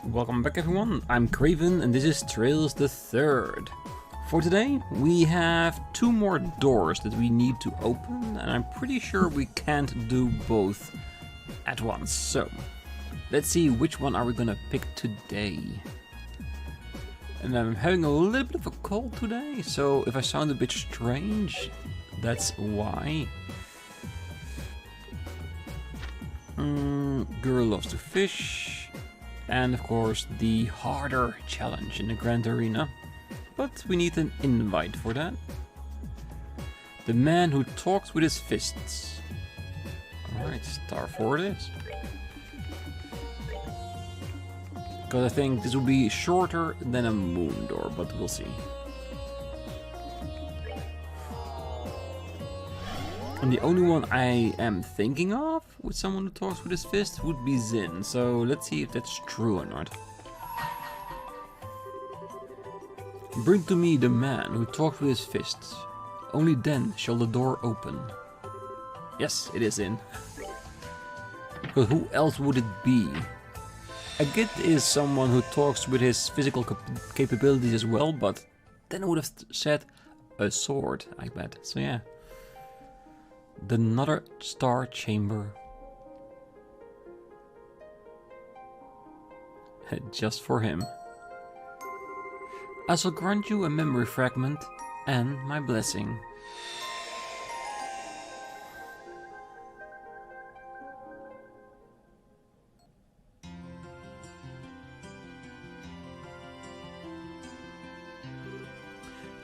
Welcome back everyone, I'm Craven and this is Trails the Third. For today we have two more doors that we need to open and I'm pretty sure we can't do both at once. So let's see which one are we gonna pick today. And I'm having a little bit of a cold today, so if I sound a bit strange, that's why. Girl loves to fish. And of course the harder challenge in the Grand Arena. But we need an invite for that. The man who talks with his fists. Alright, star 4 it is. Because I think this will be shorter than a moon door, but we'll see. And the only one I am thinking of with someone who talks with his fist would be Zin. So let's see if that's true or not. Bring to me the man who talks with his fists. Only then shall the door open. Yes, it is Zin. But who else would it be? A Git is someone who talks with his physical capabilities as well, but then I would have said a sword, I bet. So yeah. The Nether Star Chamber. Just for him. I shall grant you a memory fragment and my blessing.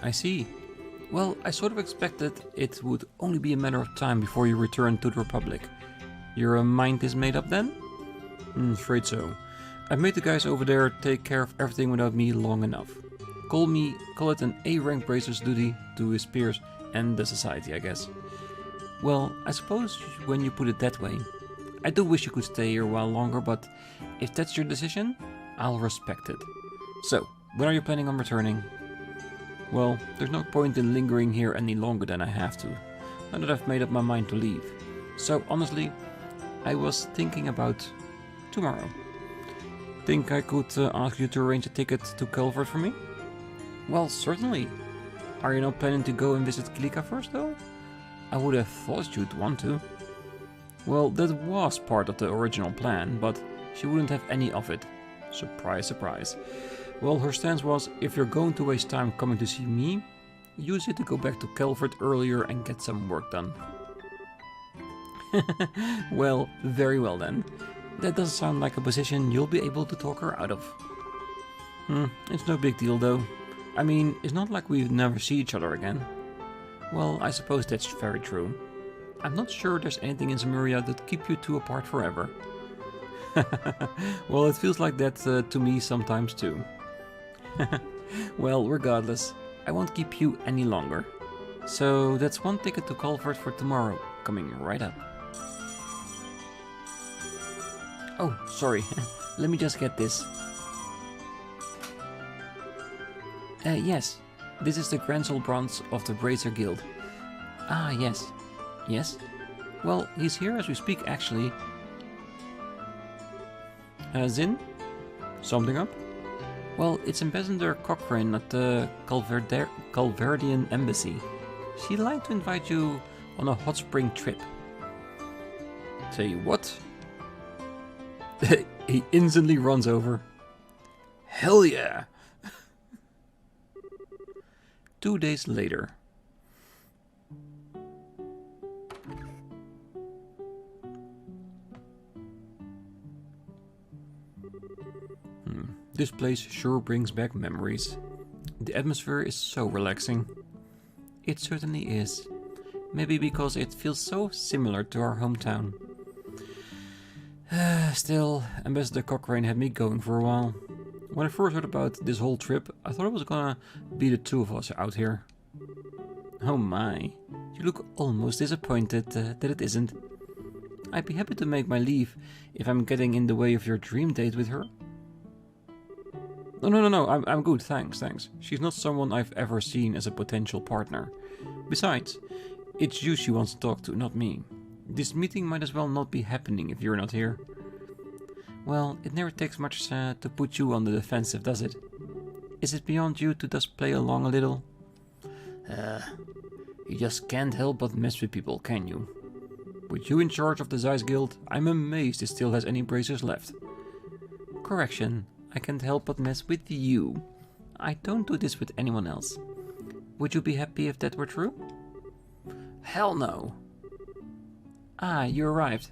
I see. Well, I sort of expected it would only be a matter of time before you return to the Republic. Your mind is made up then? Afraid so. I've made the guys over there take care of everything without me long enough. Call it an A-rank bracer's duty to his peers and the society, I guess. Well, I suppose when you put it that way. I do wish you could stay here a while longer, but if that's your decision, I'll respect it. So, when are you planning on returning? Well, there's no point in lingering here any longer than I have to, now that I've made up my mind to leave. So honestly, I was thinking about tomorrow. Think I could ask you to arrange a ticket to Culvert for me? Well, certainly. Are you not planning to go and visit Klika first though? I would have thought you'd want to. Well, that was part of the original plan, but she wouldn't have any of it. Surprise, surprise. Well, her stance was, if you're going to waste time coming to see me, use it to go back to Culvert earlier and get some work done. Well, very well then. That doesn't sound like a position you'll be able to talk her out of. It's no big deal though. I mean, it's not like we'd never see each other again. Well, I suppose that's very true. I'm not sure there's anything in Zemuria that keep you two apart forever. Well, it feels like that to me sometimes too. Well, regardless, I won't keep you any longer. So that's one ticket to Culvert for tomorrow, coming right up. Oh, sorry, let me just get this. Yes, this is the Grancel Bronze of the Bracer Guild. Ah, yes. Yes? Well, he's here as we speak, actually. Zin? Something up? Well, it's Ambassador Cochrane at the Calverdian Embassy. She'd like to invite you on a hot spring trip. Tell you what? He instantly runs over. Hell yeah! 2 days later. This place sure brings back memories. The atmosphere is so relaxing. It certainly is. Maybe because it feels so similar to our hometown. Still, Ambassador Cochrane had me going for a while. When I first heard about this whole trip, I thought it was gonna be the two of us out here. Oh my, you look almost disappointed that it isn't. I'd be happy to make my leave if I'm getting in the way of your dream date with her. No, I'm good, thanks. She's not someone I've ever seen as a potential partner. Besides, it's you she wants to talk to, not me. This meeting might as well not be happening if you're not here. Well, it never takes much to put you on the defensive, does it? Is it beyond you to just play along a little? You just can't help but mess with people, can you? With you in charge of the Zeiss Guild, I'm amazed it still has any bracers left. Correction, I can't help but mess with you. I don't do this with anyone else. Would you be happy if that were true? Hell no. Ah, you arrived.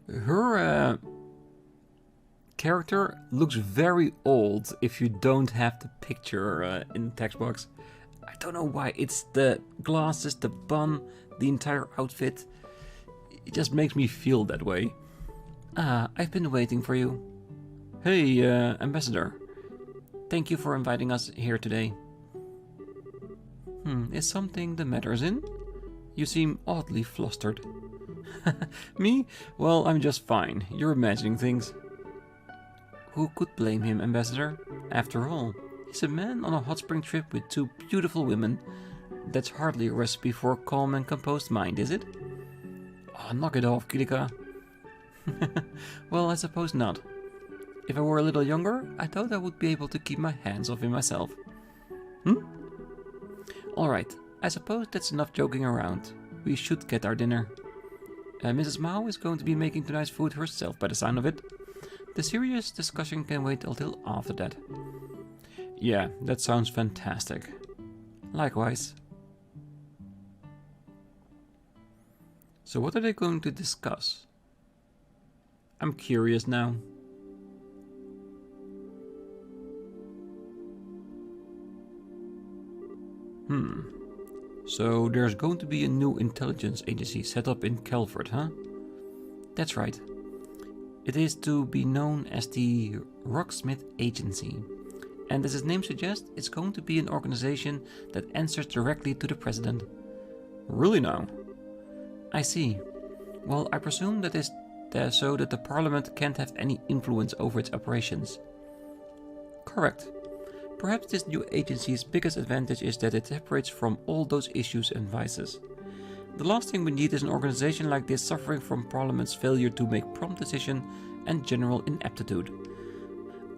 Her character looks very old if you don't have the picture in the text box. I don't know why. It's the glasses, the bun, the entire outfit. It just makes me feel that way. Ah, I've been waiting for you. Hey, Ambassador. Thank you for inviting us here today. Is something the matter, Zin? You seem oddly flustered. Me? Well, I'm just fine. You're imagining things. Who could blame him, Ambassador? After all, he's a man on a hot spring trip with 2 beautiful women. That's hardly a recipe for a calm and composed mind, is it? Oh, knock it off, Kilika. Well, I suppose not. If I were a little younger, I thought I would be able to keep my hands off him myself. Alright, I suppose that's enough joking around. We should get our dinner. Mrs. Mao is going to be making tonight's food herself by the sound of it. The serious discussion can wait until after that. Yeah, that sounds fantastic. Likewise. So what are they going to discuss? I'm curious now. So there's going to be a new intelligence agency set up in Calvert, huh? That's right. It is to be known as the Rocksmith Agency. And as its name suggests, it's going to be an organization that answers directly to the president. Really now? I see. Well, I presume that is so that the parliament can't have any influence over its operations. Correct. Perhaps this new agency's biggest advantage is that it separates from all those issues and vices. The last thing we need is an organization like this suffering from Parliament's failure to make prompt decision and general ineptitude,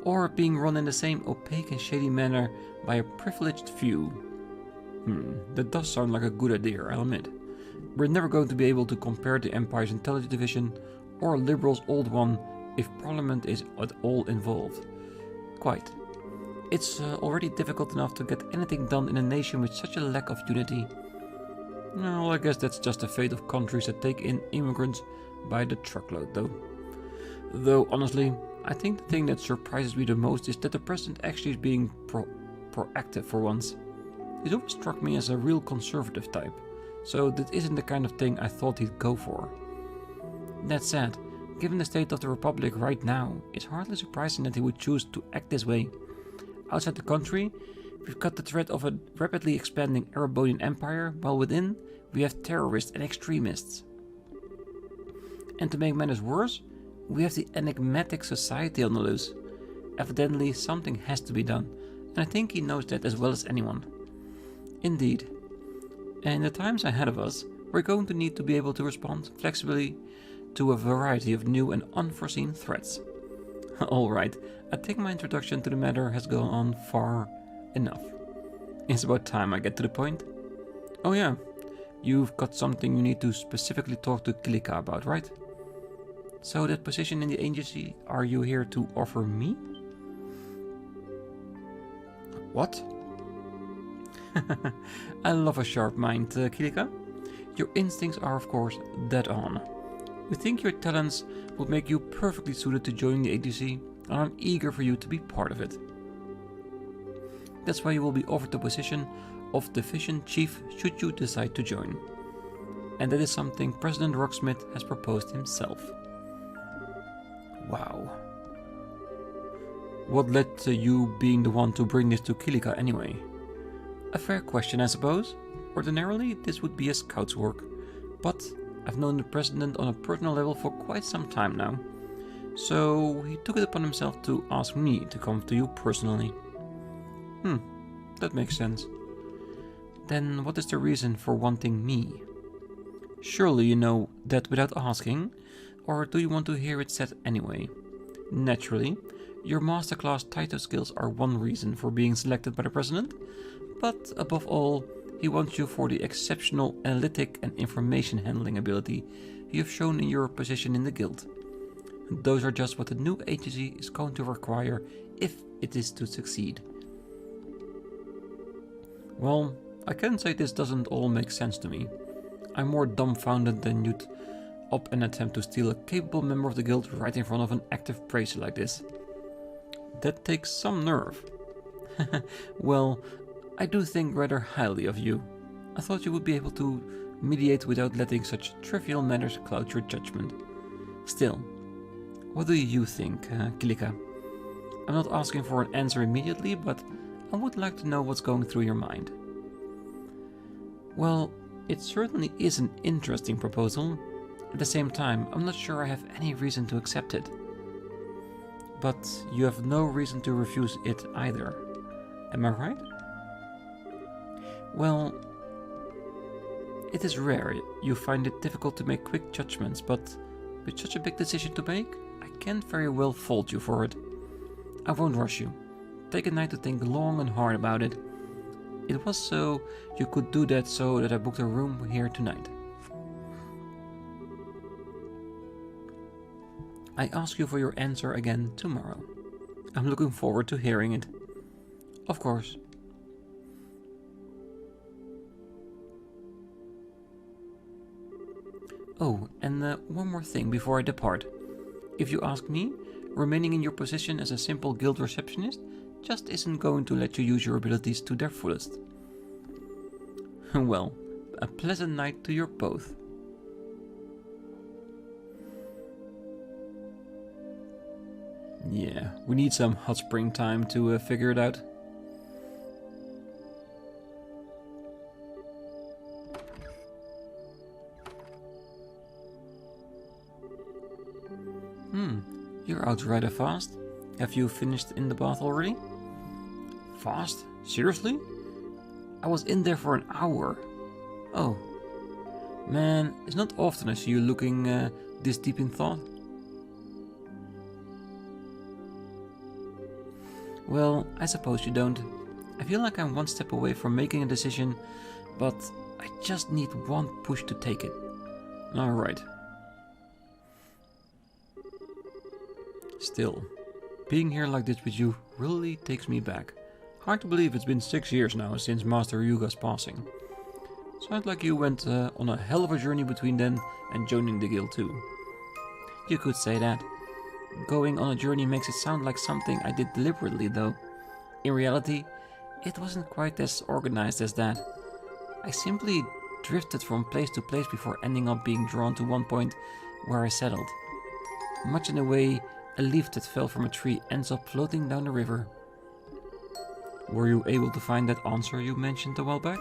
or being run in the same opaque and shady manner by a privileged few. That does sound like a good idea, I'll admit. We're never going to be able to compare the Empire's intelligence division or Liberl's old one if Parliament is at all involved. Quite. It's already difficult enough to get anything done in a nation with such a lack of unity. Well, I guess that's just the fate of countries that take in immigrants by the truckload, though. Though, honestly, I think the thing that surprises me the most is that the president actually is being proactive for once. He's always struck me as a real conservative type, so that isn't the kind of thing I thought he'd go for. That said, given the state of the Republic right now, it's hardly surprising that he would choose to act this way. Outside the country, we've got the threat of a rapidly expanding Erebonian Empire, while within, we have terrorists and extremists. And to make matters worse, we have the enigmatic society on the loose. Evidently, something has to be done, and I think he knows that as well as anyone. Indeed. And in the times ahead of us, we're going to need to be able to respond flexibly to a variety of new and unforeseen threats. Alright, I think my introduction to the matter has gone on far enough. It's about time I get to the point. Oh yeah, you've got something you need to specifically talk to Kilika about, right? So that position in the agency, are you here to offer me? What? I love a sharp mind, Kilika. Your instincts are of course dead on. We think your talents would make you perfectly suited to join the agency, and I'm eager for you to be part of it. That's why you will be offered the position of Division Chief should you decide to join. And that is something President Rocksmith has proposed himself. Wow. What led to you being the one to bring this to Kilika anyway? A fair question, I suppose. Ordinarily, this would be a scout's work, but I've known the president on a personal level for quite some time now, so he took it upon himself to ask me to come to you personally. That makes sense. Then what is the reason for wanting me? Surely you know that without asking, or do you want to hear it said anyway? Naturally, your masterclass Taito skills are one reason for being selected by the president, but above all, he wants you for the exceptional analytic and information handling ability you have shown in your position in the guild. Those are just what the new agency is going to require if it is to succeed. Well, I can't say this doesn't all make sense to me. I'm more dumbfounded than you'd up an attempt to steal a capable member of the guild right in front of an active praiser like this. That takes some nerve. Well, I do think rather highly of you. I thought you would be able to mediate without letting such trivial matters cloud your judgment. Still, what do you think, Kilika? I'm not asking for an answer immediately, but I would like to know what's going through your mind. Well, it certainly is an interesting proposal. At the same time, I'm not sure I have any reason to accept it. But you have no reason to refuse it either. Am I right? Well, it is rare you find it difficult to make quick judgments, but with such a big decision to make, I can't very well fault you for it. I won't rush you. Take a night to think long and hard about it. It was so you could do that, so that I booked a room here tonight. I ask you for your answer again tomorrow. I'm looking forward to hearing it. Of course. Oh, and one more thing before I depart. If you ask me, remaining in your position as a simple guild receptionist just isn't going to let you use your abilities to their fullest. Well, a pleasant night to you both. Yeah, we need some hot spring time to figure it out. You're out rather fast. Have you finished in the bath already? Fast? Seriously? I was in there for an hour. Oh. Man, it's not often I see you looking this deep in thought. Well, I suppose you don't. I feel like I'm one step away from making a decision, but I just need one push to take it. Alright. Still, being here like this with you really takes me back. Hard to believe it's been 6 years now since Master Ryuga's passing. Sounds like you went on a hell of a journey between then and joining the guild too. You could say that. Going on a journey makes it sound like something I did deliberately though. In reality, it wasn't quite as organized as that. I simply drifted from place to place before ending up being drawn to one point where I settled. Much in the way a leaf that fell from a tree ends up floating down the river. Were you able to find that answer you mentioned a while back?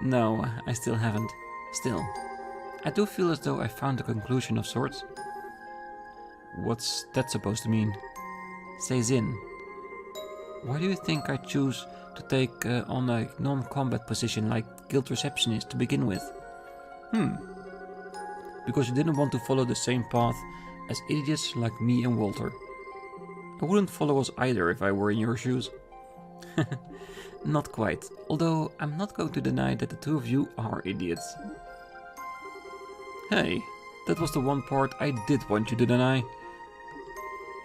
No, I still haven't. Still, I do feel as though I found a conclusion of sorts. What's that supposed to mean? Seizin. Why do you think I choose to take on a non-combat position like guild receptionist to begin with? Because you didn't want to follow the same path as idiots like me and Walter. I wouldn't follow us either if I were in your shoes. Not quite, although I'm not going to deny that the two of you are idiots. Hey, that was the one part I did want you to deny.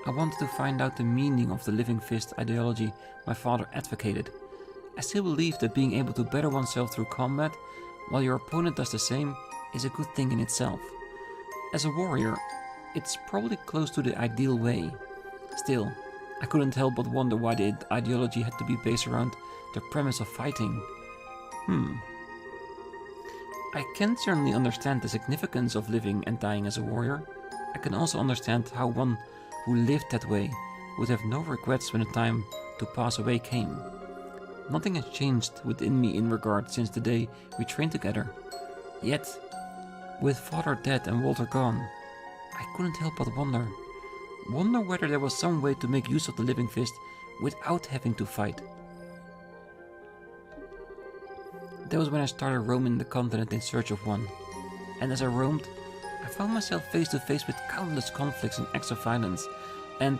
I wanted to find out the meaning of the living fist ideology my father advocated. I still believe that being able to better oneself through combat, while your opponent does the same, is a good thing in itself. As a warrior, it's probably close to the ideal way. Still, I couldn't help but wonder why the ideology had to be based around the premise of fighting. I can certainly understand the significance of living and dying as a warrior. I can also understand how one who lived that way would have no regrets when the time to pass away came. Nothing has changed within me in regard since the day we trained together. Yet, with Father dead and Walter gone, I couldn't help but wonder whether there was some way to make use of the living fist without having to fight. That was when I started roaming the continent in search of one. And as I roamed, I found myself face to face with countless conflicts and acts of violence, and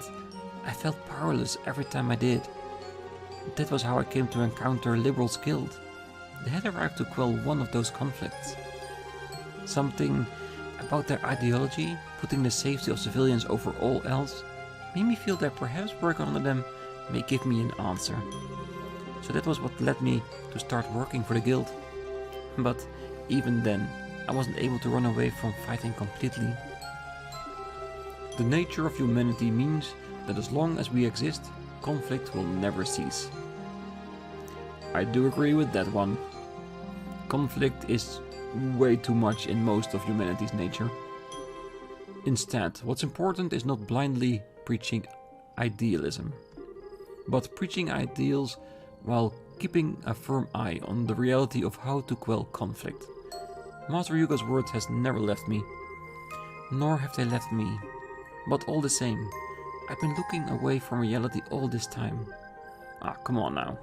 I felt powerless every time I did. That was how I came to encounter Liberl's guild. They had arrived to quell one of those conflicts. Something about their ideology, putting the safety of civilians over all else, made me feel that perhaps working under them may give me an answer. So that was what led me to start working for the guild. But even then, I wasn't able to run away from fighting completely. The nature of humanity means that as long as we exist, conflict will never cease. I do agree with that one. Conflict is way too much in most of humanity's nature. Instead, what's important is not blindly preaching idealism, but preaching ideals while keeping a firm eye on the reality of how to quell conflict. Master Yuga's word has never left me, nor have they left me, but all the same, I've been looking away from reality all this time. Ah, come on now.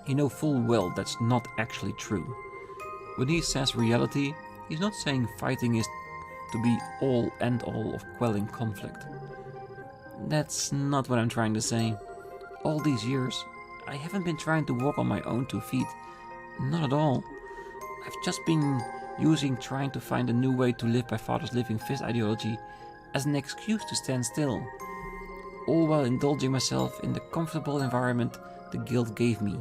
You know full well that's not actually true. When he says reality, he's not saying fighting is to be all and all of quelling conflict. That's not what I'm trying to say. All these years, I haven't been trying to walk on my own 2 feet. Not at all. I've just been using trying to find a new way to live by Father's living fist ideology as an excuse to stand still, all while indulging myself in the comfortable environment the guild gave me.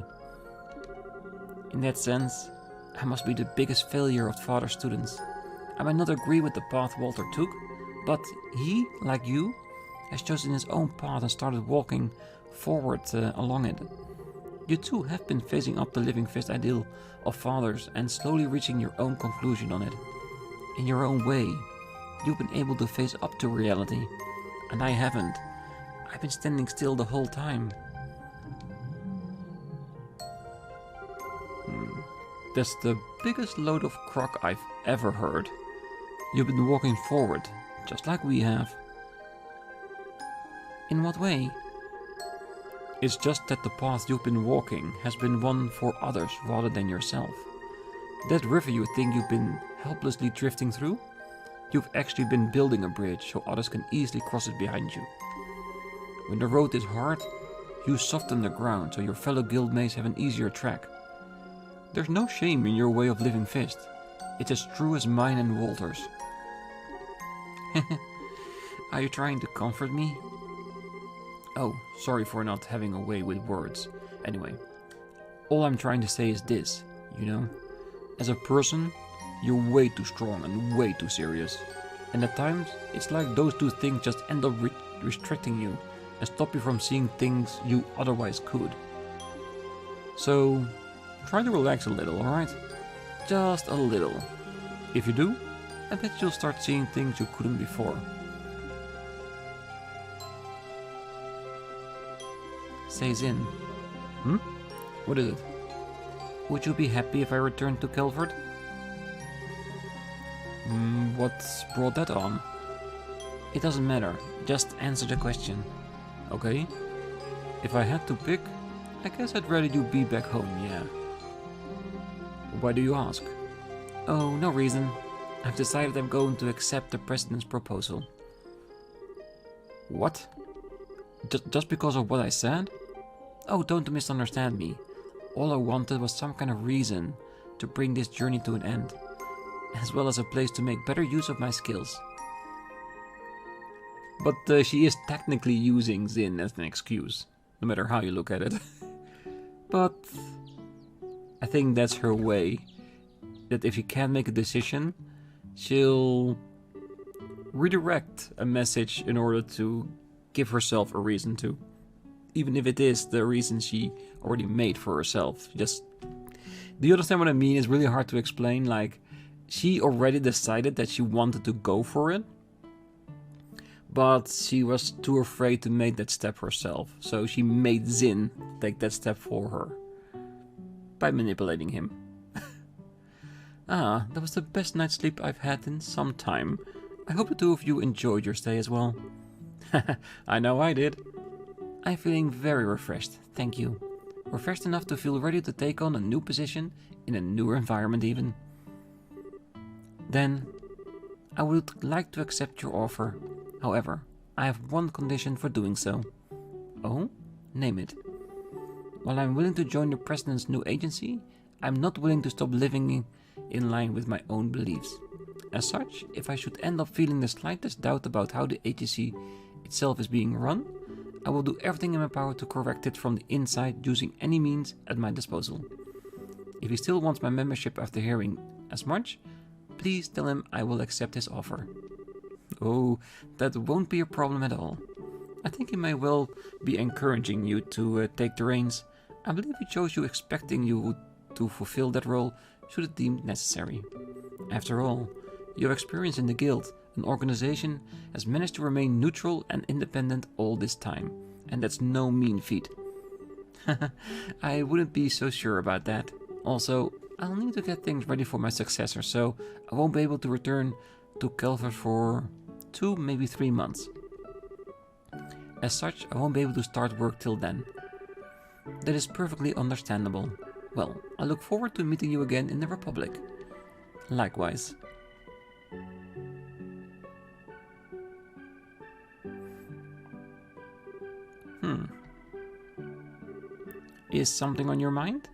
In that sense, I must be the biggest failure of Father's students. I might not agree with the path Walter took, but he, like you, has chosen his own path and started walking forward along it. You too have been facing up the living fist ideal of Father's and slowly reaching your own conclusion on it. In your own way, you've been able to face up to reality, and I haven't. I've been standing still the whole time. That's the biggest load of crock I've ever heard. You've been walking forward, just like we have. In what way? It's just that the path you've been walking has been one for others rather than yourself. That river you think you've been helplessly drifting through? You've actually been building a bridge so others can easily cross it behind you. When the road is hard, you soften the ground so your fellow guildmates have an easier track. There's no shame in your way of living fist. It's as true as mine and Walter's. Are you trying to comfort me? Oh, sorry for not having a way with words. Anyway, all I'm trying to say is this, you know? As a person, you're way too strong and way too serious. And at times, it's like those two things just end up restricting you and stop you from seeing things you otherwise could. So, try to relax a little, alright? Just a little. If you do, I bet you'll start seeing things you couldn't before. Say Zin. What is it? Would you be happy if I returned to Kelford? What's brought that on? It doesn't matter, just answer the question. Okay? If I had to pick, I guess I'd rather you be back home, yeah. Why do you ask? Oh, no reason. I've decided I'm going to accept the President's proposal. What? Just because of what I said? Oh, don't misunderstand me. All I wanted was some kind of reason to bring this journey to an end, as well as a place to make better use of my skills. But she is technically using Zin as an excuse, no matter how you look at it. But I think that's her way, that if she can't make a decision, she'll redirect a message in order to give herself a reason to. Even if it is the reason she already made for herself. Just, do you understand what I mean? It's really hard to explain. Like, she already decided that she wanted to go for it, but she was too afraid to make that step herself. So she made Zin take that step for her by manipulating him. That was the best night's sleep I've had in some time. I hope the two of you enjoyed your stay as well. I know I did. I'm feeling very refreshed, thank you. refreshed enough to feel ready to take on a new position in a newer environment even. Then, I would like to accept your offer. However, I have one condition for doing so. Oh? Name it. While I'm willing to join the President's new agency, I'm not willing to stop living in line with my own beliefs. As such, if I should end up feeling the slightest doubt about how the agency itself is being run, I will do everything in my power to correct it from the inside using any means at my disposal. If he still wants my membership after hearing as much, please tell him I will accept his offer. Oh, that won't be a problem at all. I think he may well be encouraging you to take the reins. I believe he chose you expecting you to fulfill that role should it deem necessary. After all, your experience in the Guild, an organization, has managed to remain neutral and independent all this time, and that's no mean feat. I wouldn't be so sure about that. Also, I'll need to get things ready for my successor, so I won't be able to return to Calvert for 2, maybe 3 months. As such, I won't be able to start work till then. That is perfectly understandable. Well, I look forward to meeting you again in the Republic. Likewise. Is something on your mind?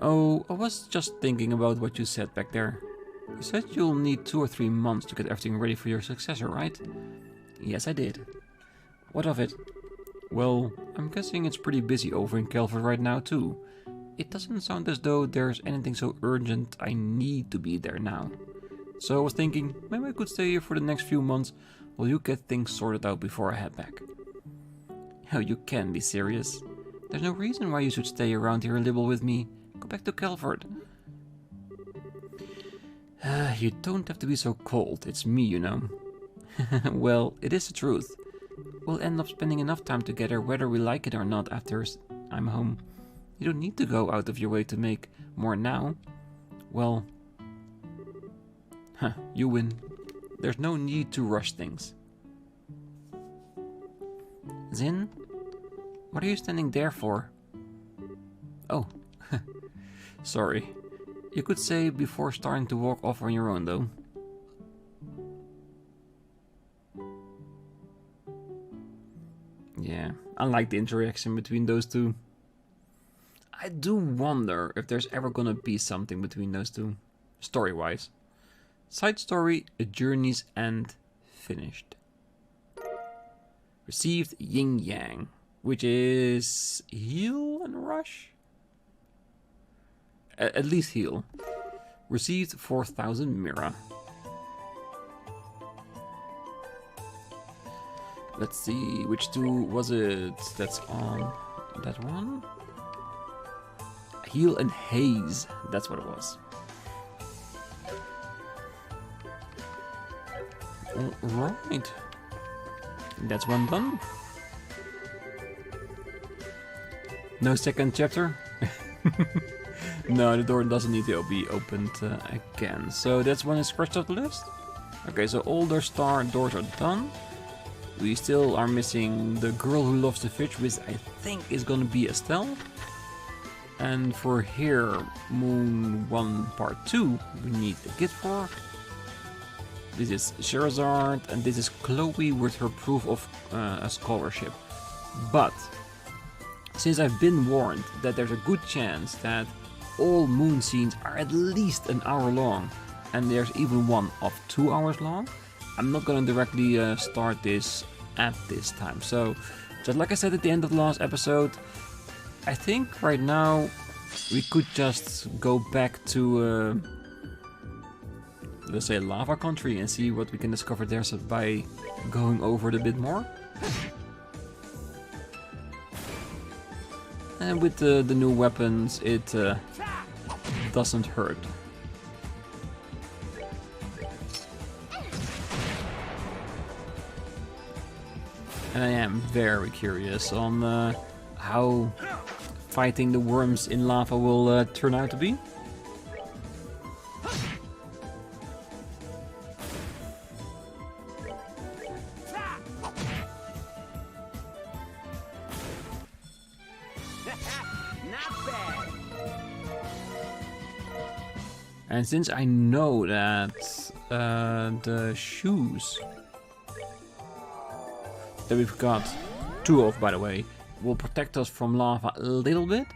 Oh, I was just thinking about what you said back there. You said you'll need 2 or 3 months to get everything ready for your successor, right? Yes, I did. What of it? Well, I'm guessing it's pretty busy over in Calvert right now too. It doesn't sound as though there's anything so urgent I need to be there now. So I was thinking, maybe I could stay here for the next few months while you get things sorted out before I head back. Oh, you can be serious. There's no reason why you should stay around here a little with me. Go back to Calvert. You don't have to be so cold, it's me, you know. Well, it is the truth. We'll end up spending enough time together whether we like it or not after I'm home. You don't need to go out of your way to make more now. Well, you win. There's no need to rush things. Zin? What are you standing there for? Oh, sorry. You could say before starting to walk off on your own, though. Yeah, I like the interaction between those two. I do wonder if there's ever gonna be something between those two, story-wise. Side story, A Journey's End, finished. Received Yin Yang, which is heal and rush? At least heal. Received 4,000 Mira. Let's see, which two was it that's on that one? Heal and Haze, that's what it was. Alright. That's one done. No second chapter? No, the door doesn't need to be opened again. So that's one is scratched off the list. Okay, so all the star doors are done. We still are missing the girl who loves to fish, which I think is gonna be Estelle. And for here, Moon 1 Part 2, we need the gift for. This is Sherazard, and this is Chloe with her proof of a scholarship. But, since I've been warned that there's a good chance that all moon scenes are at least an hour long, and there's even one of 2 hours long, I'm not gonna directly start this at this time. So, just like I said at the end of the last episode, I think right now we could just go back to, let's say, Lava Country and see what we can discover there by going over it a bit more. And with the new weapons, it doesn't hurt. And I am very curious on how fighting the worms in lava will turn out to be. And since I know that the shoes that we've got 2 of, by the way, will protect us from lava a little bit,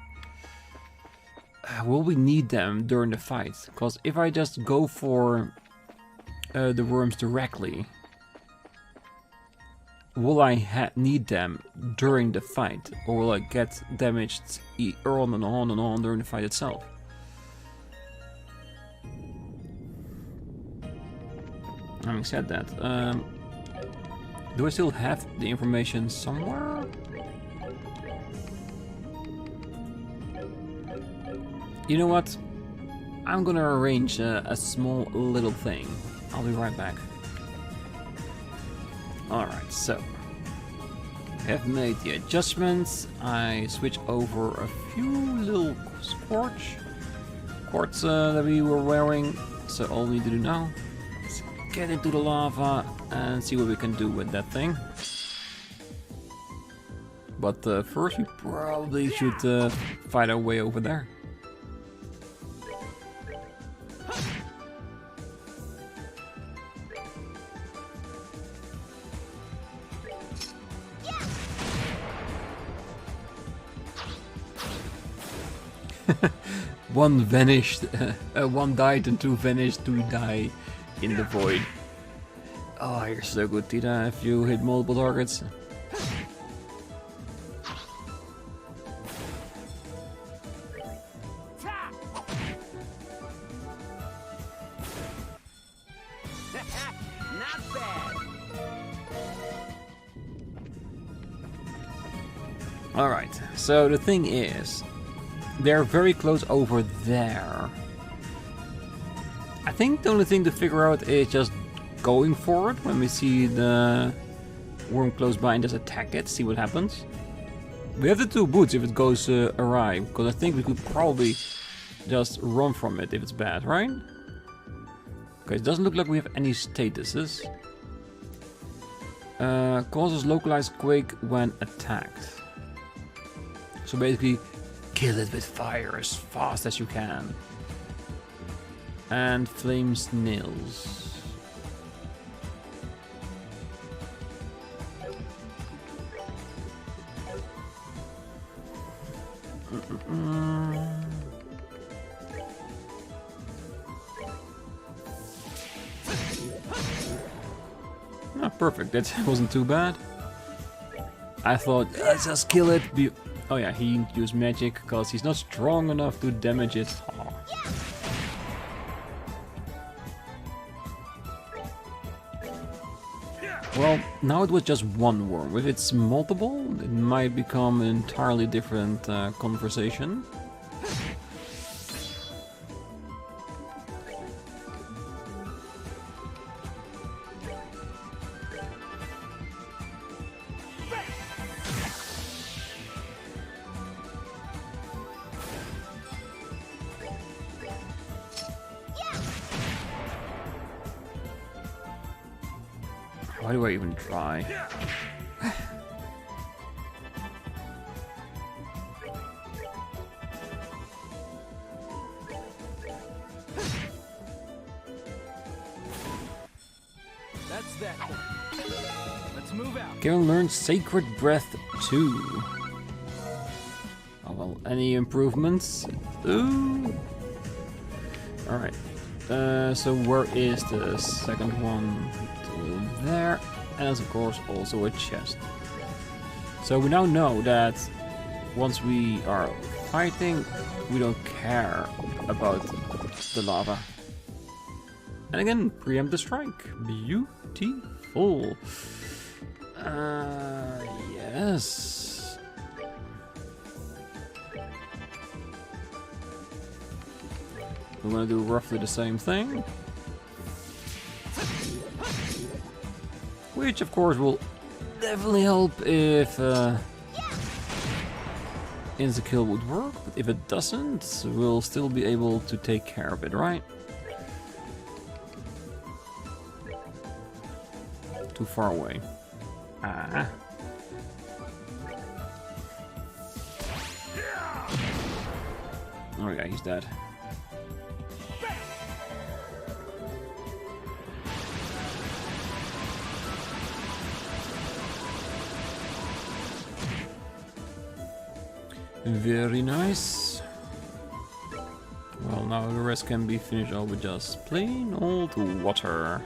will we need them during the fight? Because if I just go for the worms directly, will I need them during the fight, or will I get damaged on and on and on during the fight itself? Having said that, do I still have the information somewhere? You know what? I'm gonna arrange a small little thing. I'll be right back. Alright, so I have made the adjustments. I switch over a few little quartz that we were wearing. So all we need to do now is get into the lava and see what we can do with that thing. But first we probably should fight our way over there. One vanished, one died and 2 vanished, 2 die in the void. Oh, you're so good, Tita, if you hit multiple targets. Not bad. Alright, so the thing is, they're very close over there. I think the only thing to figure out is just going for it when we see the worm close by and just attack it, see what happens. We have the 2 boots if it goes awry, because I think we could probably just run from it if it's bad, right? Okay, it doesn't look like we have any statuses. Causes localized quake when attacked. So basically, kill it with fire as fast as you can. And flame snails. Ah, perfect, that wasn't too bad. I thought, let's just kill it. Oh yeah, he used magic because he's not strong enough to damage it. Oh. Well, now it was just 1 worm. If it's multiple, it might become an entirely different conversation. Why do I even try? That's that. Let's move out. Garen learned Sacred Breath 2. Oh well, any improvements? Ooh. Alright. So where is the second one? There, and there's of course also a chest. So we now know that once we are fighting, we don't care about the lava. And again, preempt the strike. Beautiful. Yes. We're gonna do roughly the same thing. Which of course will definitely help if insta-kill would work, but if it doesn't, we'll still be able to take care of it, right? Too far away. Ah. Oh yeah, he's dead. Very nice. Well, now the rest can be finished all with just plain old water.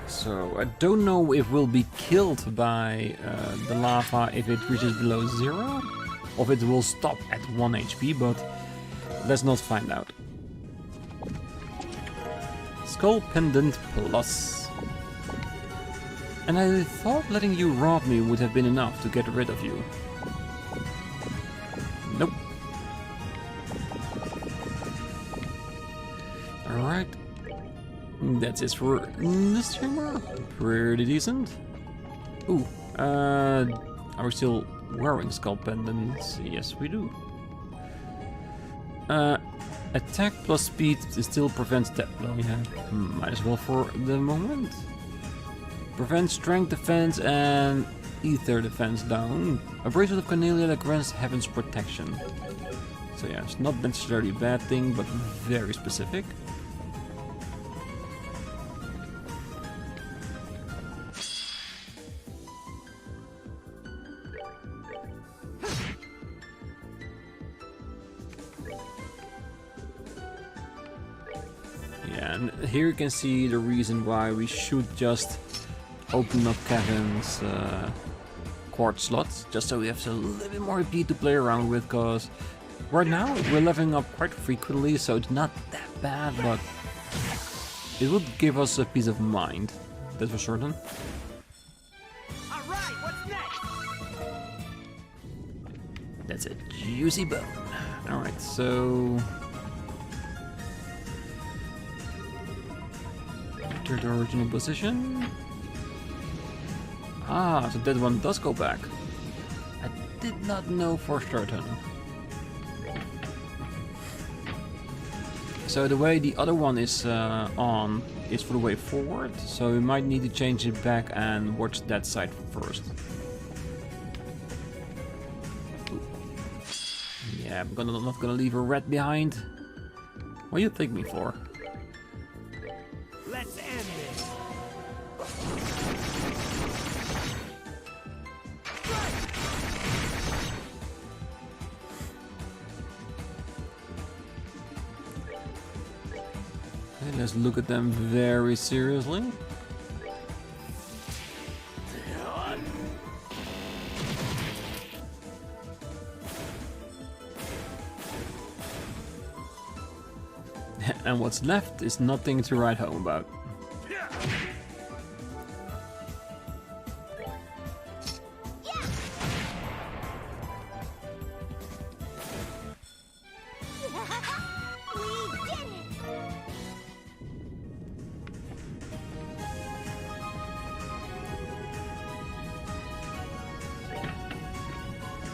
So I don't know if we'll be killed by the lava if it reaches below 0, or if it will stop at 1 HP, but let's not find out. Skull Pendant Plus. And I thought letting you rob me would have been enough to get rid of you. Nope. Alright. That's it for the streamer. Pretty decent. Ooh, are we still wearing skull pendants? Yes, we do. Attack plus speed still prevents death. Well, yeah, might as well for the moment. Prevent strength defense and ether defense down. A bracelet of Cornelia that grants heaven's protection. So yeah, it's not necessarily a bad thing, but very specific. And here you can see the reason why we should just open up Kevin's quartz slots, just so we have a little bit more EP to play around with, because right now we're leveling up quite frequently, so it's not that bad, but it would give us a peace of mind, that's for certain. Alright, what's next? That's a juicy bone. Alright, so to the original position. Ah, so that one does go back. I did not know for certain. So the way the other one is on is for the way forward, so we might need to change it back and watch that side first. Ooh. Yeah, I'm not gonna leave a rat behind. What do you take me for? Let's end this. Okay, let's look at them very seriously. And what's left is nothing to write home about.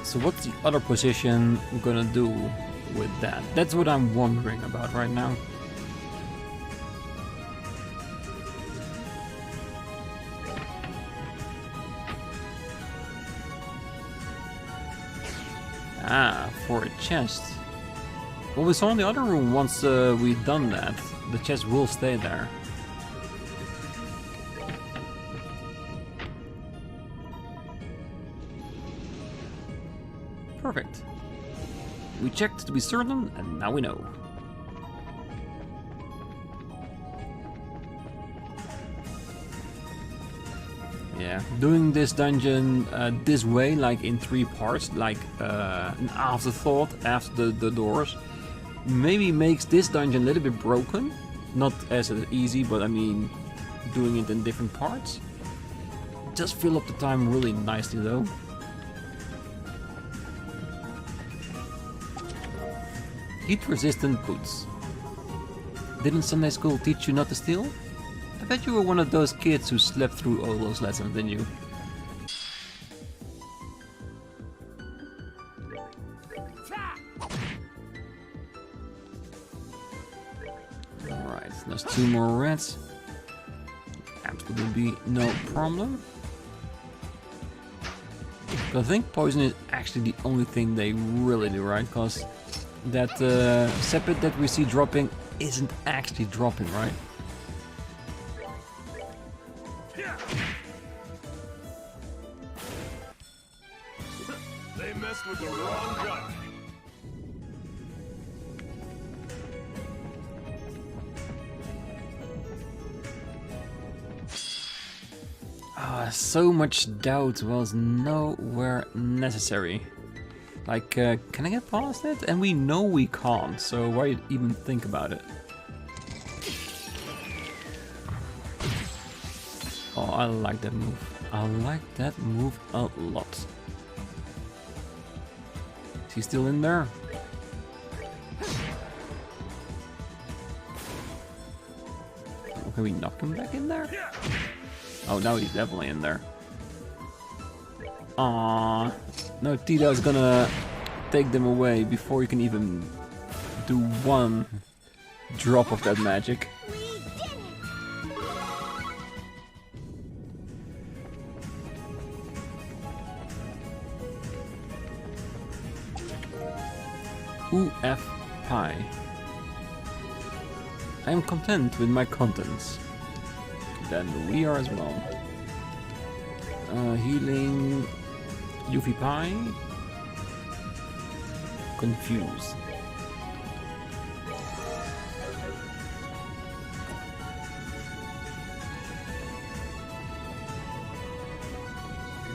So what's the other position gonna do with that? That's what I'm wondering about right now. Ah, for a chest. Well, we saw in the other room once we've done that. The chest will stay there. Perfect. We checked to be certain, and now we know. Yeah, doing this dungeon this way, like in 3 parts, like an afterthought after the doors, maybe makes this dungeon a little bit broken. Not as easy, but I mean, doing it in different parts. Just fill up the time really nicely though. Heat-resistant boots. Didn't Sunday school teach you not to steal? I bet you were one of those kids who slept through all those lessons, didn't you? Alright, there's 2 more rats. Absolutely no problem. But I think poison is actually the only thing they really do, right? Because that sepet that we see dropping isn't actually dropping, right? They messed with the wrong guy. So much doubt was nowhere necessary. Like, can I get past it? And we know we can't, so why even think about it? Oh, I like that move. I like that move a lot. Is he still in there? Can we knock him back in there? Oh, now he's definitely in there. Aww. No, Tito's gonna take them away before you can even do one drop of that magic. UF pie. I am content with my contents. Then we are as well. Healing Yuffie Pie. Confused.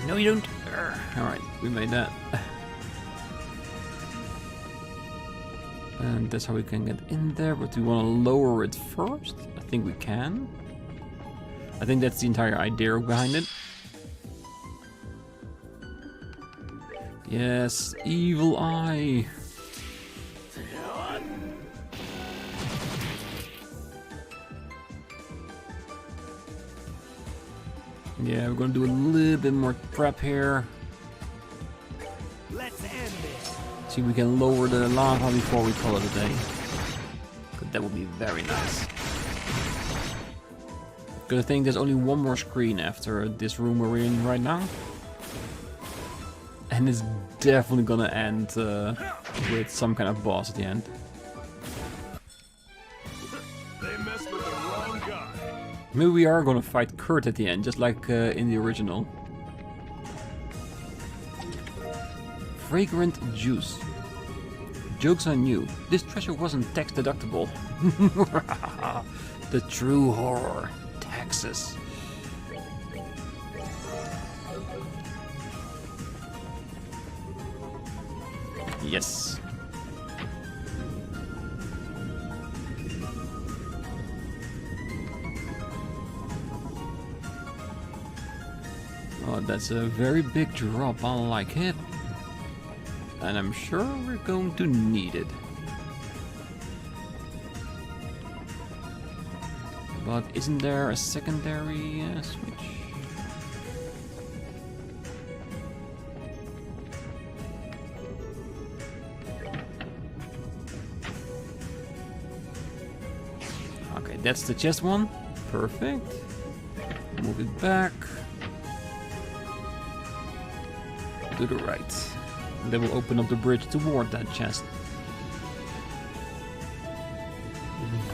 No, you don't. Alright, we made that. And that's how we can get in there, but we want to lower it first. I think we can. I think that's the entire idea behind it. Yes, evil eye. Yeah, we're gonna do a little bit more prep here. Let's end this. See if we can lower the lava before we call it a day. That would be very nice. Because I think there's only one more screen after this room where we're in right now. And it's definitely gonna end with some kind of boss at the end. They messed with the wrong guy. Maybe we are gonna fight Kurt at the end, just like in the original. Fragrant juice. Joke's on you. This treasure wasn't tax deductible. The true horror. Taxes. Yes. Oh, that's a very big drop. I like it. And I'm sure we're going to need it. But isn't there a secondary switch? Okay, that's the chest one. Perfect. Move it back. To the right. And that will open up the bridge toward that chest.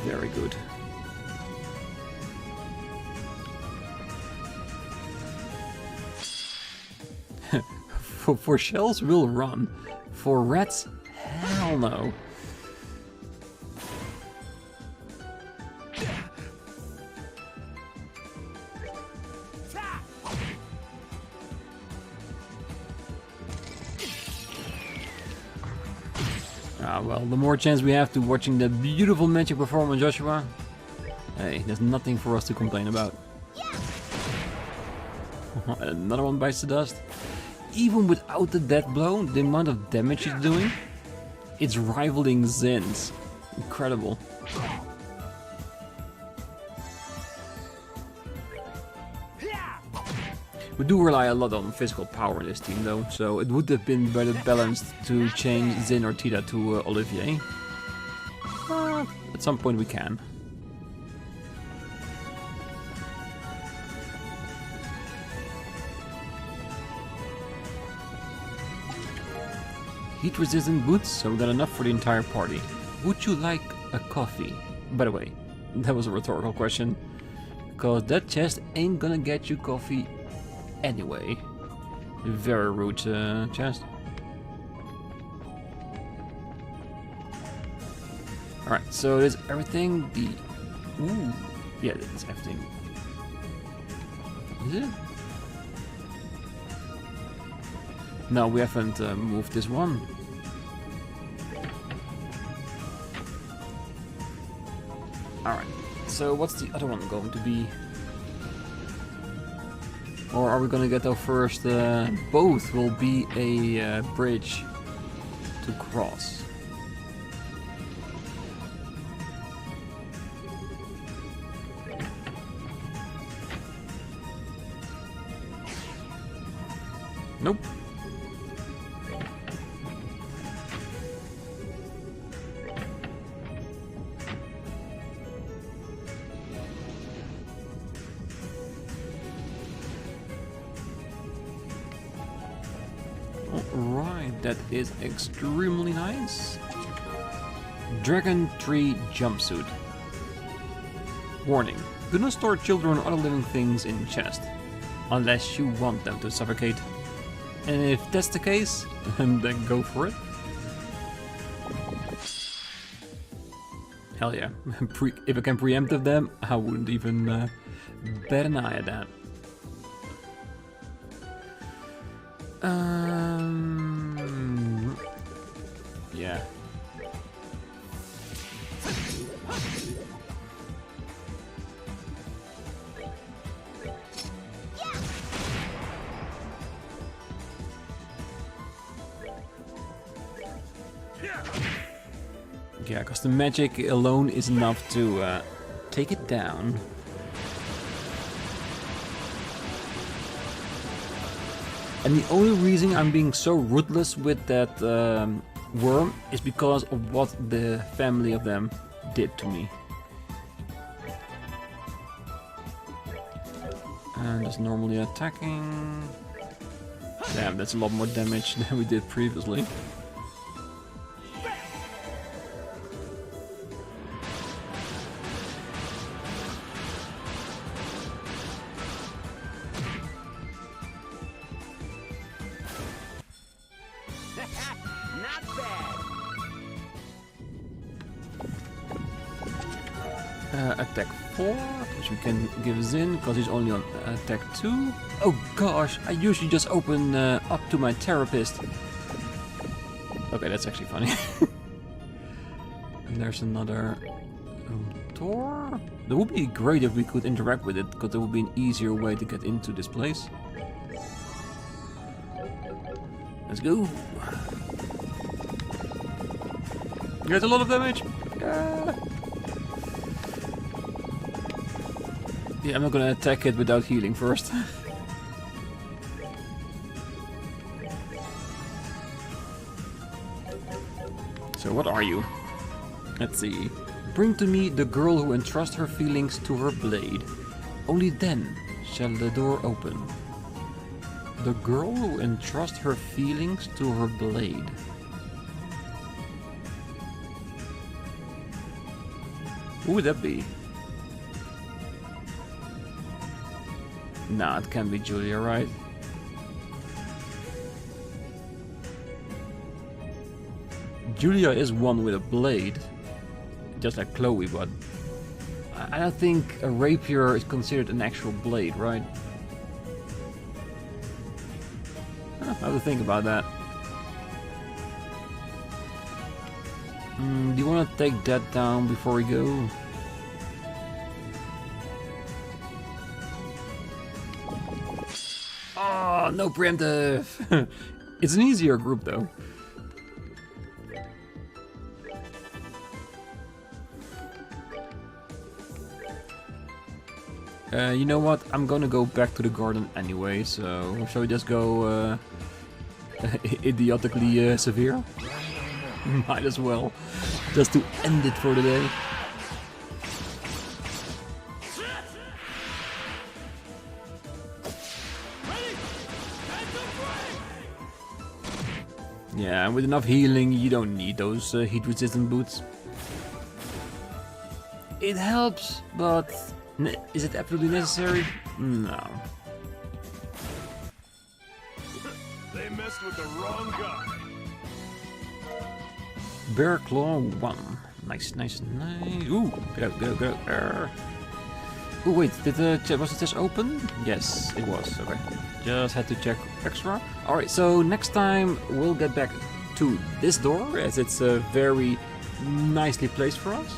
Very good. For shells, we'll run. For rats, hell no. Ah, well, the more chance we have to watching the beautiful magic performance, Joshua. Hey, there's nothing for us to complain about. Another one bites the dust. Even without the death blow, the amount of damage it's doing, it's rivaling Zin's. Incredible. We do rely a lot on physical power in this team though, so it would have been better balanced to change Zin or Tita to Olivier. At some point we can. Heat-resistant boots, so we got enough for the entire party. Would you like a coffee? By the way, that was a rhetorical question. Because that chest ain't gonna get you coffee anyway. Very rude chest. Alright, so is everything the... Ooh, yeah, that's everything. Is it? No, we haven't moved this one. Alright, so what's the other one going to be? Or are we gonna get our first... both will be a bridge to cross. Nope. Alright, that is extremely nice. Dragon Tree Jumpsuit. Warning, do not store children or other living things in chest, unless you want them to suffocate. And if that's the case, then go for it. Hell yeah. If I can preempt them, I wouldn't even bat an eye at that. Yeah. Yeah, because the magic alone is enough to take it down. And the only reason I'm being so ruthless with that worm is because of what the family of them did to me. And just normally attacking. Damn, that's a lot more damage than we did previously. Attack 4, which we can give Zin, because he's only on attack 2. Oh gosh, I usually just open up to my therapist. Okay, that's actually funny. And there's another door. That would be great if we could interact with it, because there would be an easier way to get into this place. Let's go. Get a lot of damage. Yeah, I'm not gonna attack it without healing first. So what are you? Let's see. Bring to me the girl who entrusts her feelings to her blade. Only then shall the door open. The girl who entrusts her feelings to her blade. Who would that be? Nah, it can't be Julia, right? Julia is one with a blade, just like Chloe, but I don't think a rapier is considered an actual blade, right? I have to think about that. Do you want to take that down before we go? Oh, no preemptive! It's an easier group though. You know what? I'm gonna go back to the garden anyway, so shall we just go idiotically severe? Might as well, just to end it for the day. Yeah, with enough healing, you don't need those heat-resistant boots. It helps, but is it absolutely necessary? No. They messed with the wrong guy. Bear Claw 1. Nice, nice, nice. Ooh, get out, get out, get out. Ooh, wait, was the chest open? Yes, it was. Okay. Just had to check extra. Alright, so next time we'll get back to this door, as it's very nicely placed for us.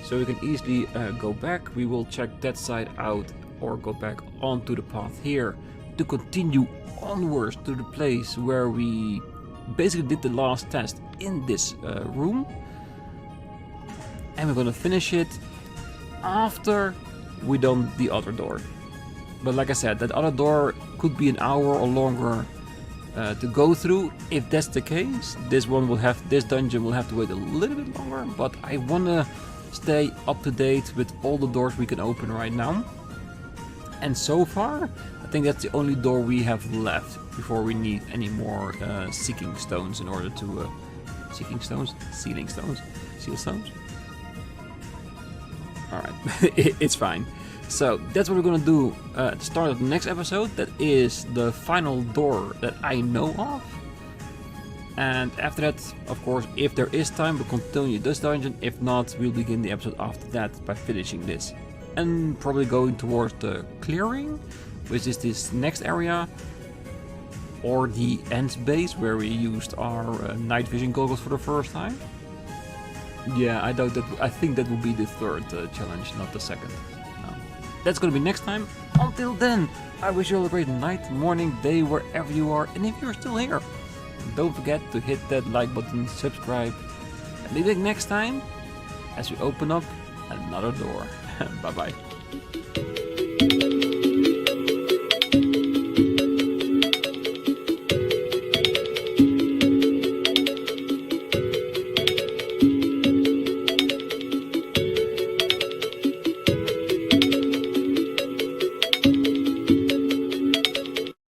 So we can easily go back. We will check that side out, or go back onto the path here to continue onwards to the place where we basically did the last test in this room. And we're gonna finish it after we done the other door. But like I said, that other door could be an hour or longer to go through. If that's the case, this dungeon will have to wait a little bit longer. But I wanna stay up to date with all the doors we can open right now. And so far, I think that's the only door we have left before we need any more seeking stones in order to seeking stones, sealing stones, seal stones. Alright, it's fine. So that's what we're gonna do at the start of the next episode. That is the final door that I know of. And after that, of course, if there is time, we'll continue this dungeon. If not, we'll begin the episode after that by finishing this. And probably going towards the clearing, which is this next area. Or the end base, where we used our night vision goggles for the first time. Yeah, I doubt that. I think that will be the third challenge, not the second. No. That's gonna be next time. Until then, I wish you all a great night, morning, day, wherever you are. And if you're still here, don't forget to hit that like button, subscribe. And be back next time as we open up another door. Bye bye.